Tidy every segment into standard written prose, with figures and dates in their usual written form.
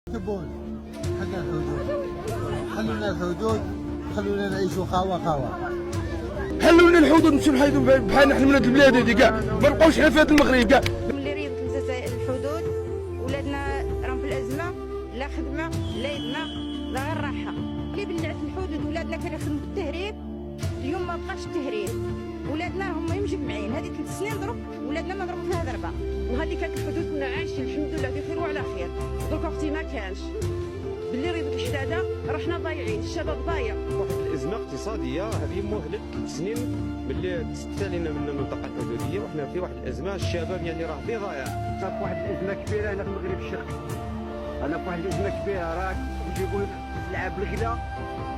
تبون حنا الحدود، خلونا الحدود، خلونا نعيشوا خاوة. حلوا لنا الحدود نمشيو بحال حنا ولاد البلاد هذه كاع، ما نبقاوش حنا في هذا المغرب كاع. ملي ريضت الجزائر الحدود ولادنا راهم في الازمه، لا خدمه لا يدنا لا غير راحه. كي بلعت الحدود ولادنا كانوا يخدموا في التهريب، اليوم ما بقاش التهريب، ولادنا هما مجمعين. هذه 3 سنين ضرب ولادنا ما ضربوا فيها ضربه. وهذه كانت الحدود كنا عايشين الحمد لله بخير وعلى خير. درك اختي ما كانش باللي ريضت الحداده رحنا ضايعين، الشباب ضايع. واحد الازمه اقتصاديه هذه مهله 3 سنين ملي استالينا من المنطقه الحدوديه وحنا في واحد الازمه. الشباب يعني راه في ضايع. انا في واحد الازمه كبيره هنا في المغرب الشرقي. انا في واحد الازمه كبيره راك يجيبوا السلعه بالغلا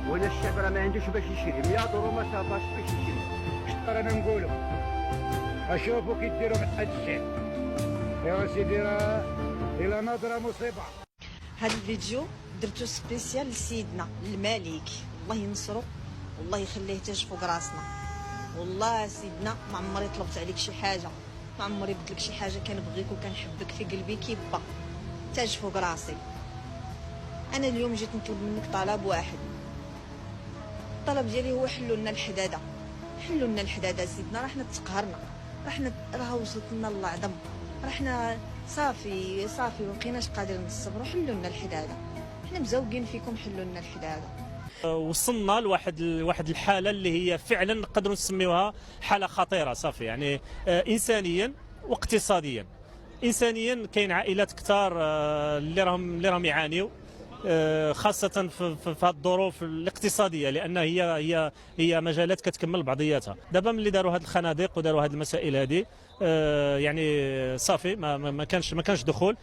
وانا الشعب راه ما عندوش باش يشري. 100 دورو ما صافاش باش يشري. انا نقولوا اشوفوا كي ديروا مع هاد الشعب يا سيدي راه الى نظره مصيبه. هذا الفيديو درتو سبيسيال لسيدنا الملك، الله ينصرو والله يخليه تاج فوق راسنا. والله سيدنا ما عمري طلبت عليك شي حاجه، ما عمري بدلك شي حاجه، كنبغيك وكنحبك في قلبي كي با، تاج فوق راسي. انا اليوم جيت نطلب منك طلب واحد، الطلب ديالي هو حلوا لنا الحداده، حلوا لنا الحداده سيدنا. راه حنا تقهرنا، راه وصلت لنا العظم، راه حنا صافي ما بقيناش قادرين نصبروا. حلوا لنا الحداده، حنا مزوقين فيكم، حلوا لنا الحداده. وصلنا لواحد الحاله اللي هي فعلا نقدروا نسميوها حاله خطيره صافي. يعني انسانيا واقتصاديا. انسانيا كاين عائلات كثار اللي راهم يعانيوا، خاصة في هذه الظروف الاقتصادية، لأن هي مجالات كتكمل بعضياتها. دابا ملي داروا هذه الخنادق وداروا هذه المسائل هذه، يعني صافي ما كانش دخول.